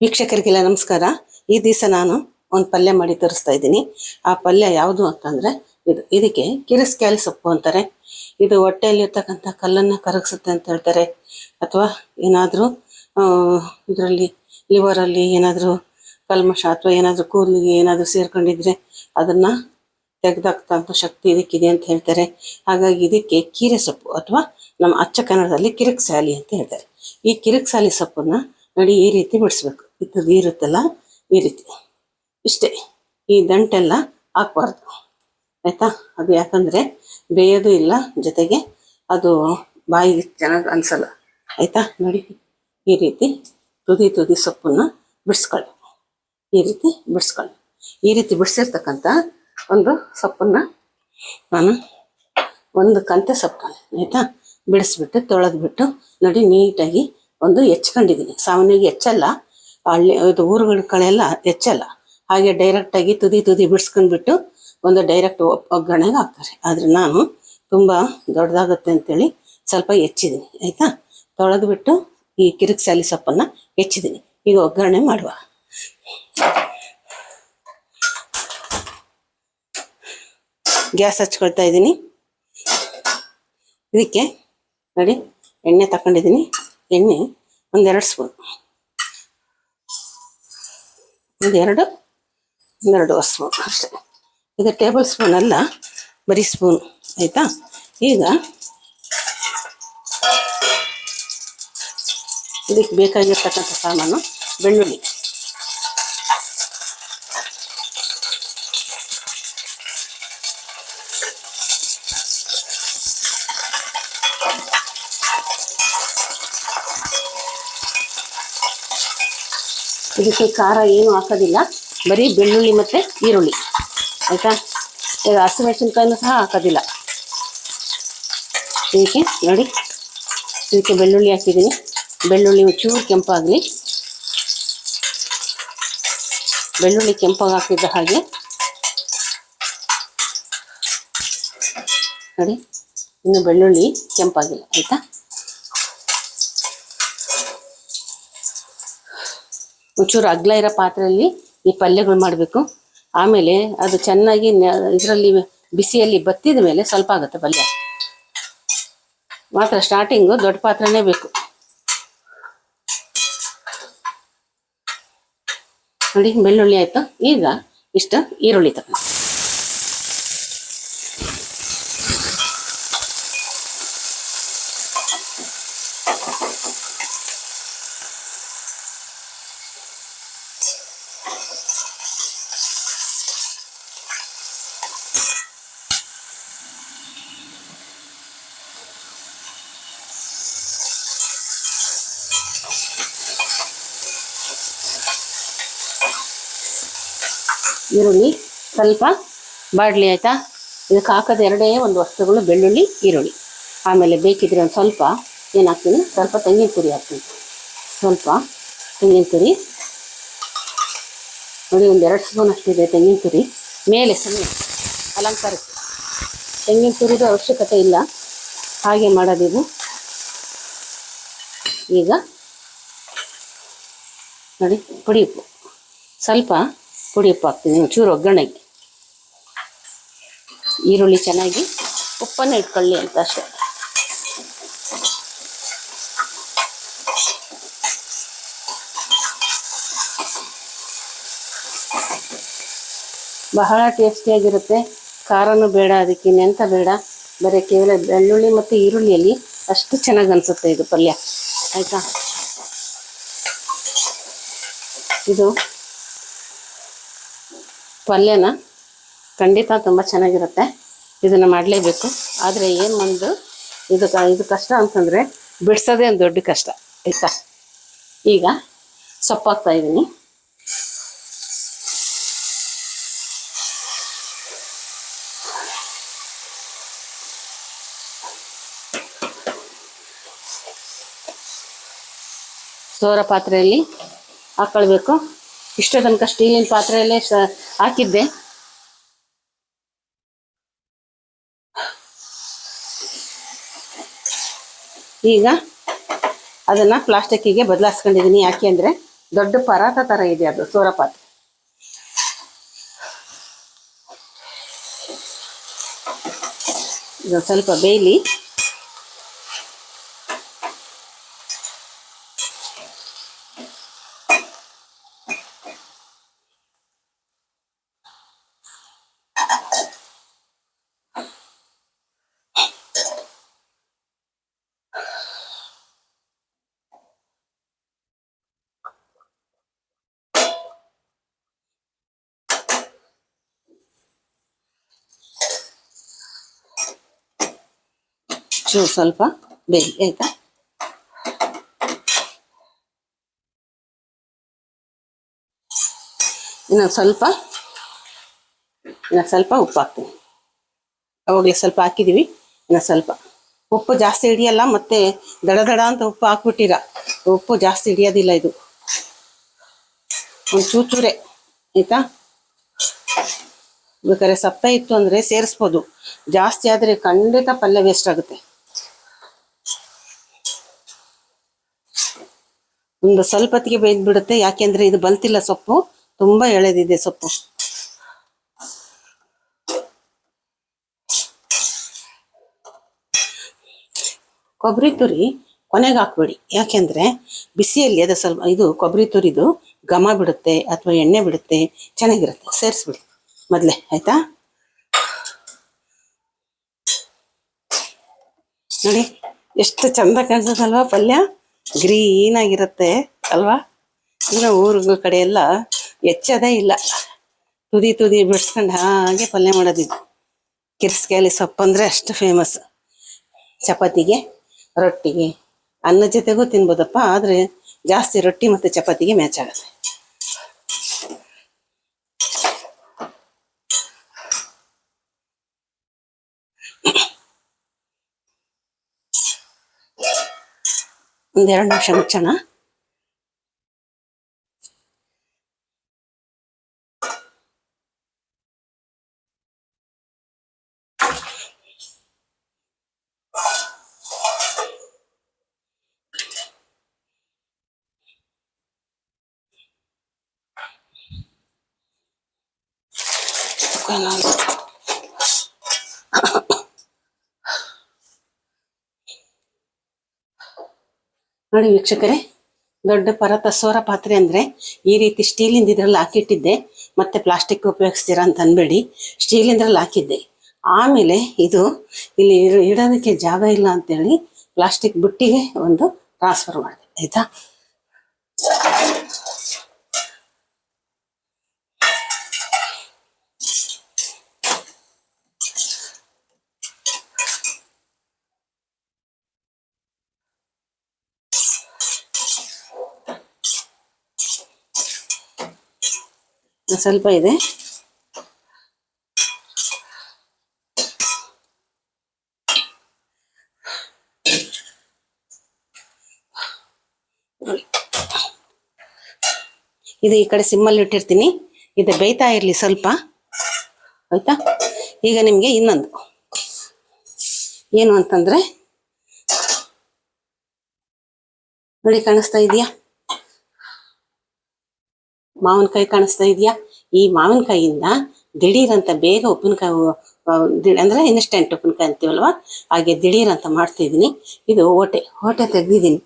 ವೀಕ್ಷಕರಿಗೆಲ್ಲ ನಮಸ್ಕಾರ. ಈ ದಿವಸ ನಾನು ಒಂದು ಪಲ್ಯ ಮಾಡಿ ತೋರಿಸ್ತಾ ಇದ್ದೀನಿ. ಆ ಪಲ್ಯ ಯಾವುದು ಅಂತಂದರೆ ಇದಕ್ಕೆ ಕಿರಿಸ್ಕ್ಯಾಲಿ ಸೊಪ್ಪು ಅಂತಾರೆ. ಇದು ಹೊಟ್ಟೆಯಲ್ಲಿರ್ತಕ್ಕಂಥ ಕಲ್ಲನ್ನು ಕರಗಿಸುತ್ತೆ ಅಂತ ಹೇಳ್ತಾರೆ. ಅಥವಾ ಏನಾದರೂ ಇದರಲ್ಲಿ ಲಿವರಲ್ಲಿ ಏನಾದರೂ ಕಲ್ಮಶ ಅಥವಾ ಏನಾದರೂ ಕೂದಲಿಗೆ ಏನಾದರೂ ಸೇರ್ಕೊಂಡಿದ್ರೆ ಅದನ್ನು ತೆಗೆದಾಕ್ತಂಥ ಶಕ್ತಿ ಇದಕ್ಕಿದೆ ಅಂತ ಹೇಳ್ತಾರೆ. ಹಾಗಾಗಿ ಇದಕ್ಕೆ ಕೀರೆ ಸೊಪ್ಪು ಅಥವಾ ನಮ್ಮ ಅಚ್ಚ ಕನ್ನಡದಲ್ಲಿ ಕಿರಿಕ್ಸಾಲಿ ಅಂತ ಹೇಳ್ತಾರೆ. ಈ ಕಿರಿಕ್ಸಾಲಿ ಸೊಪ್ಪನ್ನು ನೋಡಿ ಈ ರೀತಿ ಬಿಡಿಸ್ಬೇಕು. ಇದು ಇರುತ್ತಲ್ಲ ಈ ರೀತಿ ಇಷ್ಟೇ. ಈ ದಂಟೆಲ್ಲ ಹಾಕ್ಬಾರ್ದು ಆಯಿತಾ. ಅದು ಯಾಕಂದರೆ ಬೇಯೋದು ಇಲ್ಲ, ಜೊತೆಗೆ ಅದು ಬಾಯಿಗೆ ಚೆನ್ನಾಗಿ ಅನಿಸಲ್ಲ ಆಯಿತಾ. ನೋಡಿ ಈ ರೀತಿ ತುದಿ ಸೊಪ್ಪನ್ನು ಬಿಡಿಸ್ಕೊಳ್ಳಿ. ಈ ರೀತಿ ಬಿಡಿಸ್ಕೊಳ್ಳಿ. ಈ ರೀತಿ ಬಿಡಿಸಿರ್ತಕ್ಕಂಥ ಒಂದು ಸೊಪ್ಪನ್ನು ನಾನು ಒಂದು ಕಂತೆ ಸೊಪ್ಪು ಆಯಿತಾ ಬಿಡಿಸ್ಬಿಟ್ಟು ತೊಳೆದ್ಬಿಟ್ಟು ನೋಡಿ ನೀಟಾಗಿ ಒಂದು ಹೆಚ್ಕೊಂಡಿದ್ದೀನಿ. ಸಾಮಾನ್ಯವಾಗಿ ಹೆಚ್ಚಲ್ಲ, ಹಳ್ಳಿ ಇದು ಊರುಗಳ ಕಡೆಯೆಲ್ಲ ಹೆಚ್ಚಲ್ಲ. ಹಾಗೆ ಡೈರೆಕ್ಟಾಗಿ ತುದಿ ಬಿಡಿಸ್ಕೊಂಡ್ಬಿಟ್ಟು ಒಂದು ಡೈರೆಕ್ಟ್ ಒಗ್ಗರಣೆಗೆ ಹಾಕ್ತಾರೆ. ಆದರೆ ನಾನು ತುಂಬ ದೊಡ್ಡದಾಗುತ್ತೆ ಅಂತೇಳಿ ಸ್ವಲ್ಪ ಹೆಚ್ಚಿದ್ದೀನಿ ಆಯಿತಾ. ತೊಳೆದ್ಬಿಟ್ಟು ಈ ಕಿರಿಕ್ಸಾಲಿ ಸೊಪ್ಪನ್ನು ಹೆಚ್ಚಿದ್ದೀನಿ. ಈಗ ಒಗ್ಗರಣೆ ಮಾಡುವ. ಗ್ಯಾಸ್ ಹಚ್ಕೊಳ್ತಾ ಇದ್ದೀನಿ. ಇದಕ್ಕೆ ನೋಡಿ ಎಣ್ಣೆ ತಗೊಂಡಿದ್ದೀನಿ. ಎಣ್ಣೆ ಒಂದೆರಡು ಸ್ಪೂನ್, ಒಂದೆರಡು ಸ್ಪೂನ್ ಅಷ್ಟೇ. ಇದು ಟೇಬಲ್ ಸ್ಪೂನ್ ಅಲ್ಲ, ಬರೀ ಸ್ಪೂನ್ ಆಯಿತಾ. ಈಗ ಇದಕ್ಕೆ ಬೇಕಾಗಿರ್ತಕ್ಕಂಥ ಸಾಮಾನು ಬೆಳ್ಳುಳ್ಳಿ, ಇದಕ್ಕೆ ಖಾರ ಏನು ಹಾಕೋದಿಲ್ಲ, ಬರೀ ಬೆಳ್ಳುಳ್ಳಿ ಮತ್ತು ಈರುಳ್ಳಿ ಆಯಿತಾ. ಈಗ ಹಸಿಮೆಣಸಿನ್ಕಾಯಿನೂ ಸಹ ಹಾಕೋದಿಲ್ಲ ಇದಕ್ಕೆ. ನೋಡಿ ಇದಕ್ಕೆ ಬೆಳ್ಳುಳ್ಳಿ ಹಾಕಿದ್ದೀನಿ. ಬೆಳ್ಳುಳ್ಳಿ ಚೂರು ಕೆಂಪಾಗಲಿ. ಬೆಳ್ಳುಳ್ಳಿ ಕೆಂಪಾಗಿ ಹಾಕಿದ್ದ ಹಾಗೆ ನೋಡಿ, ಇನ್ನು ಬೆಳ್ಳುಳ್ಳಿ ಕೆಂಪಾಗಿಲ್ಲ ಆಯಿತಾ. ಒಂಚೂರು ಅಗಲ ಇರೋ ಪಾತ್ರೆಯಲ್ಲಿ ಈ ಪಲ್ಯಗಳು ಮಾಡಬೇಕು. ಆಮೇಲೆ ಅದು ಚೆನ್ನಾಗಿ ಇದರಲ್ಲಿ ಬಿಸಿಯಲ್ಲಿ ಬತ್ತಿದ ಮೇಲೆ ಸ್ವಲ್ಪ ಆಗುತ್ತೆ ಪಲ್ಯ. ಮಾತ್ರ ಸ್ಟಾರ್ಟಿಂಗು ದೊಡ್ಡ ಪಾತ್ರೆನೇ ಬೇಕು. ನೋಡಿ ಬೆಳ್ಳುಳ್ಳಿ ಆಯಿತು. ಈಗ ಇಷ್ಟು ಈರುಳ್ಳಿ ತಗೊಂಡು ಈರುಳ್ಳಿ ಸ್ವಲ್ಪ ಬಾಡಲಿ ಆಯಿತಾ. ಇದಕ್ಕೆ ಹಾಕೋದು ಎರಡೇ ಒಂದು ವಸ್ತುಗಳು, ಬೆಳ್ಳುಳ್ಳಿ ಈರುಳ್ಳಿ. ಆಮೇಲೆ ಬೇಕಿದ್ರೆ ಒಂದು ಸ್ವಲ್ಪ ಏನು ಹಾಕ್ತೀನಿ, ಸ್ವಲ್ಪ ತೆಂಗಿನ ತುರಿ ಹಾಕ್ತೀನಿ. ಸ್ವಲ್ಪ ತೆಂಗಿನ ತುರಿ ನೋಡಿ, ಒಂದು 2 ಸ್ಪೂನ್ ಅಷ್ಟಿದೆ ತೆಂಗಿನ ತುರಿ. ಮೇಲೆ ಸುಮ್ಮನೆ ಅಲಂಕಾರಕ್ಕೆ ತೆಂಗಿನ ತುರಿದು ಅವಶ್ಯಕತೆ ಇಲ್ಲ, ಹಾಗೆ ಮಾಡೋದಿದು. ಈಗ ನೋಡಿ ಪುಡಿ ಉಪ್ಪು, ಸ್ವಲ್ಪ ಪುಡಿ ಉಪ್ಪು ಹಾಕ್ತೀನಿ ಒಂಚೂರು ಒಗ್ಗರಣೆಗೆ. ಈರುಳ್ಳಿ ಚೆನ್ನಾಗಿ ಉಪ್ಪನ್ನು ಇಟ್ಕೊಳ್ಳಿ ಅಂತ ಅಷ್ಟೇ. ಬಹಳ ಟೇಸ್ಟಿಯಾಗಿರುತ್ತೆ. ಖಾರನೂ ಬೇಡ, ಅದಕ್ಕೆ ನೆಂತ ಬೇಡ, ಬರೀ ಕೇವಲ ಬೆಳ್ಳುಳ್ಳಿ ಮತ್ತು ಈರುಳ್ಳಿಯಲ್ಲಿ ಅಷ್ಟು ಚೆನ್ನಾಗಿ ಅನಿಸುತ್ತೆ ಇದು ಪಲ್ಯ ಆಯಿತಾ. ಇದು ಪಲ್ಯನ ಖಂಡಿತ ತುಂಬ ಚೆನ್ನಾಗಿರುತ್ತೆ. ಇದನ್ನು ಮಾಡಲೇಬೇಕು. ಆದರೆ ಏನು ಒಂದು ಇದು ಕಷ್ಟ ಅಂತಂದರೆ ಬಿಡಿಸೋದೇ ಒಂದು ದೊಡ್ಡ ಕಷ್ಟ ಆಯಿತಾ. ಈಗ ಸೊಪ್ಪು ಹಾಕ್ತಾಯಿದ್ದೀನಿ. ಸೋರ ಪಾತ್ರೆಯಲ್ಲಿ ಹಾಕ್ಕೊಳ್ಬೇಕು. ಇಷ್ಟ ತನಕ ಸ್ಟೀಲಿನ ಪಾತ್ರೆಯಲ್ಲೇ ಹಾಕಿದ್ದೆ. ಈಗ ಅದನ್ನು ಪ್ಲಾಸ್ಟಿಕ್ಕಿಗೆ ಬದಲಾಯಿಸ್ಕೊಂಡಿದ್ದೀನಿ. ಯಾಕೆ ಅಂದರೆ ದೊಡ್ಡ ಪರಾತ ತರ ಇದೆ ಅದು ಸೋರಪಾತ್ರೆ. ಇದು ಸ್ವಲ್ಪ ಬೇಯಲಿ. ಸ್ವಲ್ಪ ಬೇಯಲಿ ಆಯ್ತಾ. ಇನ್ನೊಂದು ಸ್ವಲ್ಪ ಉಪ್ಪು ಹಾಕ್ತೀನಿ. ಅವಾಗಲೇ ಸ್ವಲ್ಪ ಹಾಕಿದೀವಿ, ಇನ್ನು ಸ್ವಲ್ಪ. ಉಪ್ಪು ಜಾಸ್ತಿ ಹಿಡಿಯಲ್ಲ, ಮತ್ತೆ ದಡ ದಡ ಅಂತ ಉಪ್ಪು ಹಾಕ್ಬಿಟ್ಟಿರ, ಉಪ್ಪು ಜಾಸ್ತಿ ಹಿಡಿಯೋದಿಲ್ಲ ಇದು, ಒಂದು ಚೂಚೂರೆ ಆಯ್ತಾ. ಬೇಕಾದ್ರೆ ಸಪ್ಪೆ ಇತ್ತು ಅಂದರೆ ಸೇರಿಸ್ಬೋದು, ಜಾಸ್ತಿ ಆದರೆ ಖಂಡಿತ ಪಲ್ಯ ವೇಸ್ಟ್ ಆಗುತ್ತೆ. ಒಂದು ಸ್ವಲ್ಪ ಹೊತ್ತಿಗೆ ಬೇಯ್ದು ಬಿಡುತ್ತೆ, ಯಾಕೆಂದ್ರೆ ಇದು ಬಲ್ತಿಲ್ಲ ಸೊಪ್ಪು, ತುಂಬಾ ಎಳೆದಿದೆ ಸೊಪ್ಪು. ಕೊಬ್ಬರಿ ತುರಿ ಕೊನೆಗೆ ಹಾಕ್ಬೇಡಿ, ಯಾಕೆಂದ್ರೆ ಬಿಸಿಯಲ್ಲಿ ಅದು ಸ್ವಲ್ಪ ಇದು ಕೊಬ್ಬರಿ ತುರಿದು ಘಮ ಬಿಡುತ್ತೆ ಅಥವಾ ಎಣ್ಣೆ ಬಿಡುತ್ತೆ, ಚೆನ್ನಾಗಿರುತ್ತೆ. ಸೇರಿಸ್ಬಿಡಿ ಮೊದಲೇ ಆಯ್ತಾ. ನೋಡಿ ಎಷ್ಟು ಚಂದ ಕಾಣಿಸುತ್ತಲ್ವಾ ಪಲ್ಯ, ಗ್ರೀನ್ ಆಗಿರುತ್ತೆ ಅಲ್ವಾ. ಇನ್ನು ಊರುಗಳ ಕಡೆ ಎಲ್ಲ ಹೆಚ್ಚದೇ ಇಲ್ಲ, ತುದಿ ಬಿಡಿಸ್ಕೊಂಡು ಹಾಗೆ ಪಲ್ಯ ಮಾಡೋದಿದ್ದು. ಕಿರ್ಸ್ಕಾಯಿ ಸೊಪ್ಪು ಅಂದರೆ ಅಷ್ಟು ಫೇಮಸ್. ಚಪಾತಿಗೆ, ರೊಟ್ಟಿಗೆ, ಅನ್ನ ಜೊತೆಗೂ ತಿನ್ಬೋದಪ್ಪ, ಆದರೆ ಜಾಸ್ತಿ ರೊಟ್ಟಿ ಮತ್ತು ಚಪಾತಿಗೆ ಮ್ಯಾಚ್ ಆಗುತ್ತೆ. ಒಂದೆರಡು ನಿಮಿಷ ಮುಚ್ಚೋಣ. ನೋಡಿ ವೀಕ್ಷಕರೇ, ದೊಡ್ಡ ಪರತ ಸೋರ ಪಾತ್ರೆ ಅಂದರೆ ಈ ರೀತಿ ಸ್ಟೀಲಿಂದ ಇದ್ರಲ್ಲಿ ಹಾಕಿಟ್ಟಿದ್ದೆ, ಮತ್ತೆ ಪ್ಲಾಸ್ಟಿಕ್ ಉಪಯೋಗಿಸ್ತೀರಾ ಅಂತ ಅನ್ಬೇಡಿ, ಸ್ಟೀಲಿಂದ್ರಲ್ಲಿ ಹಾಕಿದ್ದೆ. ಆಮೇಲೆ ಇದು ಇಲ್ಲಿ ಇಡೋದಕ್ಕೆ ಜಾಗ ಇಲ್ಲ ಅಂತೇಳಿ ಪ್ಲಾಸ್ಟಿಕ್ ಬುಟ್ಟಿಗೆ ಒಂದು ಟ್ರಾನ್ಸ್ಫರ್ ಮಾಡಿದೆ ಆಯ್ತಾ. ಸ್ವಲ್ಪ ಇದೆ, ಇದು ಈ ಕಡೆ ಸಿಮ್ಮಲ್ಲಿ ಇಟ್ಟಿರ್ತೀನಿ, ಇದು ಬೇಯ್ತಾ ಇರಲಿ ಸ್ವಲ್ಪ ಆಯ್ತಾ. ಈಗ ನಿಮಗೆ ಇನ್ನೊಂದು ಏನು ಅಂತಂದ್ರೆ, ನೋಡಿ ಕಾಣಿಸ್ತಾ ಇದೆಯಾ, ಮಾವಿನಕಾಯಿ ಕಾಣಿಸ್ತಾ ಇದೆಯಾ. ಈ ಮಾವಿನಕಾಯಿಯಿಂದ ದಿಢೀರ್ ಅಂತ ಬೇಗ ಉಪ್ಪಿನಕಾಯಿ ಅಂದ್ರೆ ಇನ್ಸ್ಟೆಂಟ್ ಉಪ್ಪಿನಕಾಯಿ ಅಂತೀವಲ್ವಾ, ಹಾಗೆ ದಿಢೀರ್ ಅಂತ ಮಾಡ್ತಿದ್ದೀನಿ. ಇದು ಹೊಟ್ಟೆ ತೆಗ್ದಿದ್ದೀನಿ.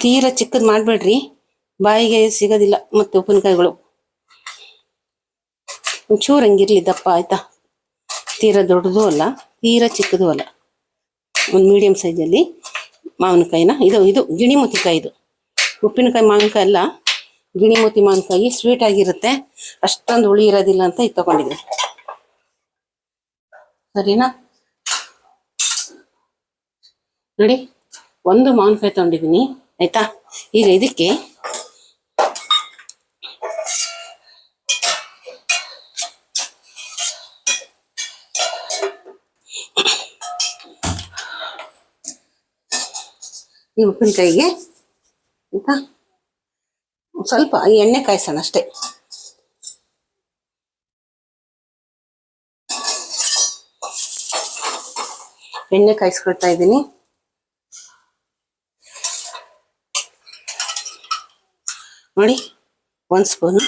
ತೀರಾ ಚಿಕ್ಕದ್ ಮಾಡ್ಬೇಡ್ರಿ, ಬಾಯಿಗೆ ಸಿಗೋದಿಲ್ಲ ಮತ್ತೆ ಉಪ್ಪಿನಕಾಯಿಗಳು. ಒಂಚೂರು ಹಂಗಿರ್ಲಿ ದಪ್ಪ ಆಯ್ತಾ, ತೀರಾ ದೊಡ್ಡದು ಅಲ್ಲ ತೀರಾ ಚಿಕ್ಕದು ಅಲ್ಲ, ಒಂದು ಮೀಡಿಯಂ ಸೈಜಲ್ಲಿ ಮಾವಿನಕಾಯಿನ ಇದು ಗಿಣಿಮೂತಿಕಾಯಿ, ಇದು ಉಪ್ಪಿನಕಾಯಿ ಮಾವಿನಕಾಯಿ ಅಲ್ಲ, ಗಿಣಿಮೂತಿ ಮಾವಿನಕಾಯಿ. ಸ್ವೀಟ್ ಆಗಿರುತ್ತೆ, ಅಷ್ಟೊಂದು ಹುಳಿ ಇರೋದಿಲ್ಲ ಅಂತ ಇದು ತಗೊಂಡಿದ್ದೆ. ಸರಿನಾ. ನೋಡಿ, ಒಂದು ಮಾವಿನಕಾಯಿ ತಗೊಂಡಿದ್ದೀನಿ ಆಯ್ತಾ. ಈಗ ಇದಕ್ಕೆ ಈ ಉಪ್ಪಿನಕಾಯಿಗೆ ಆಯ್ತಾ ಸ್ವಲ್ಪ ಎಣ್ಣೆ ಕಾಯಿಸೋಣ ಅಷ್ಟೇ. ಎಣ್ಣೆ ಕಾಯಿಸ್ಕೊಳ್ತಾ ಇದ್ದೀನಿ. ನೋಡಿ, 1 ಸ್ಪೂನು,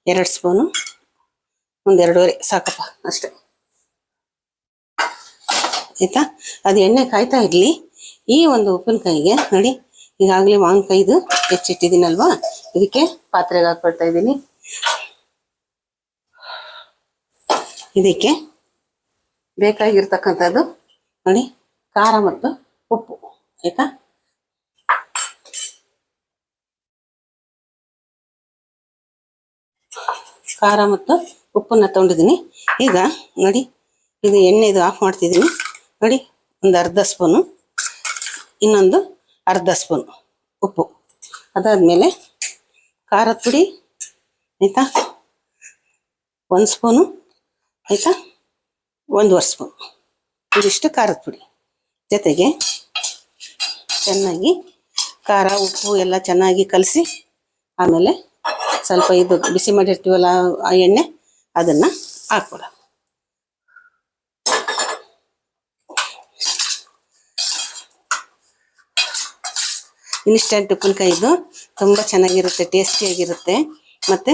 2 ಸ್ಪೂನು, 1 2.5 ಸಾಕಪ್ಪ ಅಷ್ಟೇ ಆಯ್ತಾ. ಅದು ಎಣ್ಣೆ ಕಾಯ್ತಾ ಇರಲಿ. ಈ ಒಂದು ಉಪ್ಪಿನಕಾಯಿಗೆ ನೋಡಿ, ಈಗಾಗಲೇ ಮಾವಿನಕಾಯಿದು ಹೆಚ್ಚಿಟ್ಟಿದ್ದೀನಲ್ವಾ, ಇದಕ್ಕೆ ಪಾತ್ರೆಗೆ ಹಾಕೊಳ್ತಾ ಇದ್ದೀನಿ. ಇದಕ್ಕೆ ಬೇಕಾಗಿರ್ತಕ್ಕಂಥದ್ದು ನೋಡಿ, ಖಾರ ಮತ್ತು ಉಪ್ಪು ಆಯ್ತಾ. ಖಾರ ಮತ್ತು ಉಪ್ಪನ್ನ ತಗೊಂಡಿದ್ದೀನಿ. ಈಗ ನೋಡಿ, ಇದು ಎಣ್ಣೆದು ಆಫ್ ಮಾಡ್ತಿದ್ದೀನಿ. ನೋಡಿ, ಒಂದು ಅರ್ಧ ಸ್ಪೂನು, ಇನ್ನೊಂದು ಅರ್ಧ ಸ್ಪೂನ್ ಉಪ್ಪು. ಅದಾದಮೇಲೆ ಖಾರದ ಪುಡಿ ಆಯಿತಾ, 1 ಸ್ಪೂನು ಆಯಿತಾ, 1.5 ಸ್ಪೂನ್ ಇದಿಷ್ಟು ಖಾರದ ಪುಡಿ. ಜೊತೆಗೆ ಚೆನ್ನಾಗಿ ಖಾರ ಉಪ್ಪು ಎಲ್ಲ ಚೆನ್ನಾಗಿ ಕಲಸಿ, ಆಮೇಲೆ ಸ್ವಲ್ಪ ಇದು ಬಿಸಿ ಮಾಡಿರ್ತೀವಲ್ಲ ಆ ಎಣ್ಣೆ, ಅದನ್ನು ಹಾಕ್ಬಿಡ. ಇನ್ಸ್ಟೆಂಟ್ ಉಪ್ಪಿನಕಾಯಿದು ತುಂಬ ಚೆನ್ನಾಗಿರುತ್ತೆ, ಟೇಸ್ಟಿಯಾಗಿರುತ್ತೆ. ಮತ್ತು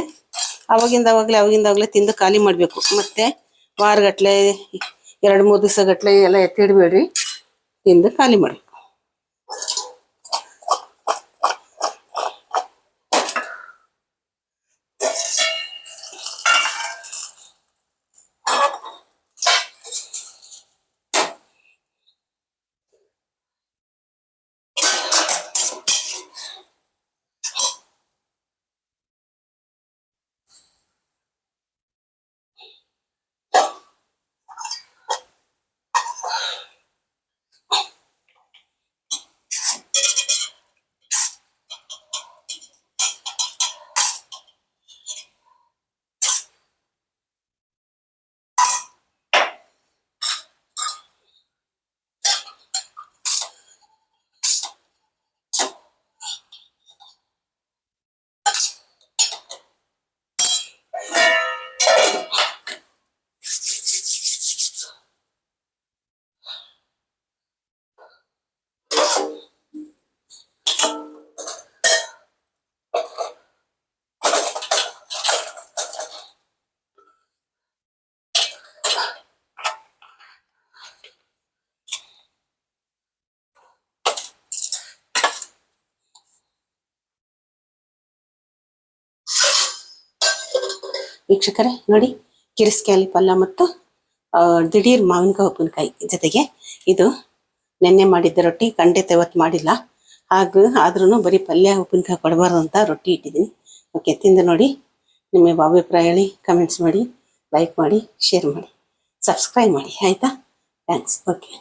ಅವಾಗಿಂದಾಗಲೇ ತಿಂದು ಖಾಲಿ ಮಾಡಬೇಕು. ಮತ್ತು ವಾರಗಟ್ಟಲೆ 2-3 ದಿವಸಗಟ್ಟಲೆ ಎಲ್ಲ ಎತ್ತಿಡಬೇಡ್ರಿ, ತಿಂದು ಖಾಲಿ ಮಾಡಬೇಕು. ವೀಕ್ಷಕರೇ ನೋಡಿ, ಕಿರಿಸ್ಕ್ಯಾಲಿ ಪಲ್ಯ ಮತ್ತು ದಿಢೀರ್ ಮಾವಿನಕಾಯಿ ಉಪ್ಪಿನಕಾಯಿ ಜೊತೆಗೆ ಇದು ನೆನ್ನೆ ಮಾಡಿದ್ದ ರೊಟ್ಟಿ. ಖಂಡಿತ ಇವತ್ತು ಮಾಡಿಲ್ಲ, ಆದ್ರೂ ಬರೀ ಪಲ್ಯ ಉಪ್ಪಿನಕಾಯಿ ಕೊಡಬಾರ್ದು ಅಂತ ರೊಟ್ಟಿ ಇಟ್ಟಿದ್ದೀನಿ. ಓಕೆ, ತಿಂದು ನೋಡಿ, ನಿಮ್ಮ ಅಭಿಪ್ರಾಯ ಹೇಳಿ, ಕಮೆಂಟ್ಸ್ ಮಾಡಿ, ಲೈಕ್ ಮಾಡಿ, ಶೇರ್ ಮಾಡಿ, ಸಬ್ಸ್ಕ್ರೈಬ್ ಮಾಡಿ ಆಯಿತಾ. ಥ್ಯಾಂಕ್ಸ್. ಓಕೆ.